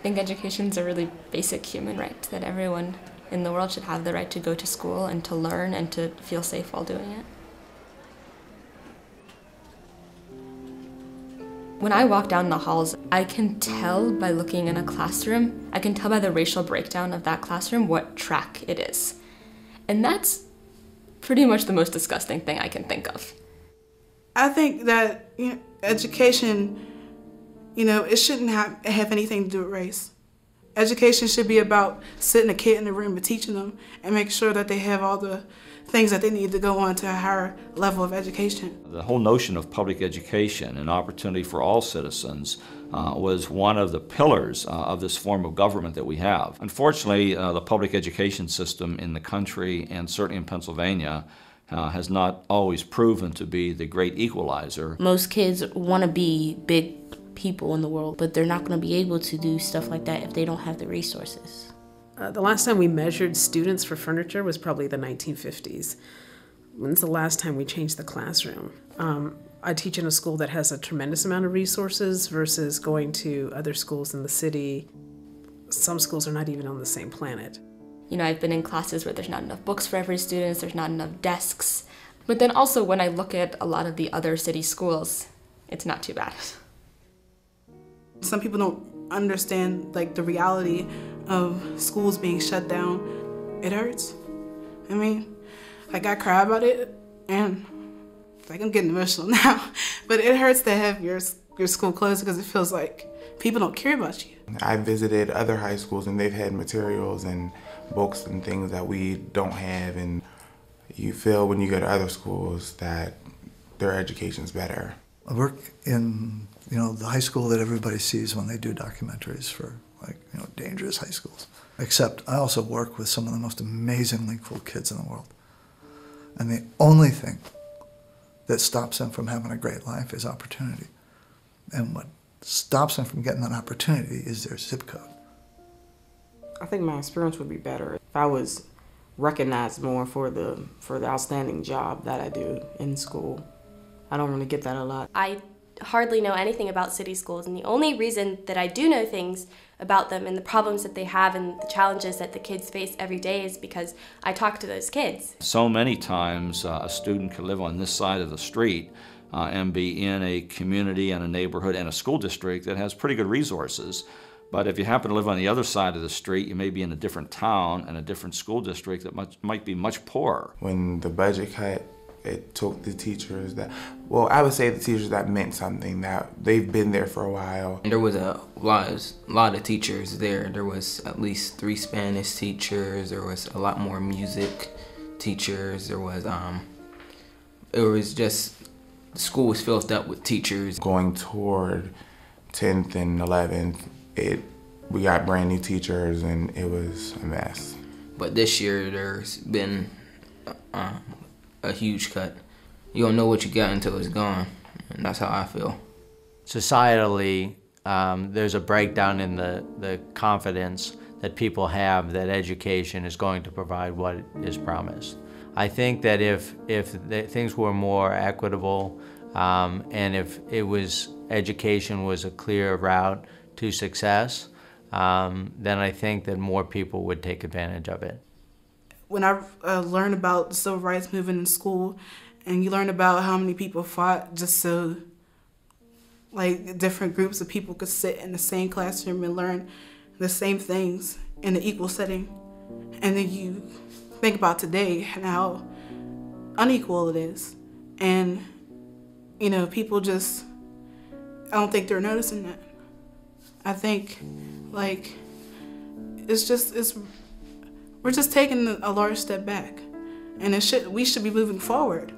think education is a really basic human right, that everyone in the world should have the right to go to school and to learn and to feel safe while doing it. When I walk down the halls, I can tell by looking in a classroom, I can tell by the racial breakdown of that classroom what track it is. And that's pretty much the most disgusting thing I can think of. I think that education, it shouldn't have anything to do with race. Education should be about sitting a kid in the room and teaching them and making sure that they have all the things that they need to go on to a higher level of education. The whole notion of public education and opportunity for all citizens was one of the pillars of this form of government that we have. Unfortunately, the public education system in the country, and certainly in Pennsylvania, has not always proven to be the great equalizer. Most kids want to be big people in the world, but they're not going to be able to do stuff like that if they don't have the resources. The last time we measured students for furniture was probably the 1950s. When's the last time we changed the classroom? I teach in a school that has a tremendous amount of resources versus going to other schools in the city. Some schools are not even on the same planet. I've been in classes where there's not enough books for every student, there's not enough desks. But then also when I look at a lot of the other city schools, it's not too bad. Some people don't understand the reality of schools being shut down. It hurts. I cry about it, and I'm getting emotional now. But it hurts to have your school closed because it feels like people don't care about you. I visited other high schools and they've had materials and books and things that we don't have, and you feel when you go to other schools that their education's better. I work in the high school that everybody sees when they do documentaries for dangerous high schools. Except I also work with some of the most amazingly cool kids in the world. And the only thing that stops them from having a great life is opportunity. And what stops them from getting that opportunity is their zip code. I think my experience would be better if I was recognized more for the outstanding job that I do in school. I don't really get that a lot. I hardly know anything about city schools, and the only reason that I do know things about them and the problems that they have and the challenges that the kids face every day is because I talk to those kids. So many times a student could live on this side of the street and be in a community and a neighborhood and a school district that has pretty good resources. But if you happen to live on the other side of the street, you may be in a different town and a different school district that might be much poorer. When the budget cut, it took the teachers I would say the teachers that meant something, that they've been there for a while. There was a lot of teachers there. There was at least 3 Spanish teachers. There was a lot more music teachers. There was, it was just, the school was filled up with teachers. Going toward 10th and 11th, we got brand new teachers and it was a mess. But this year there's been a huge cut. You don't know what you got until it's gone, and that's how I feel. Societally, there's a breakdown in the confidence that people have that education is going to provide what is promised. I think that if things were more equitable, and if education was a clear route to success, then I think that more people would take advantage of it. When I learned about the civil rights movement in school, and you learn about how many people fought just so different groups of people could sit in the same classroom and learn the same things in an equal setting, and then you think about today and how unequal it is, and people just, I don't think they're noticing that. I think we're just taking a large step back, and we should be moving forward.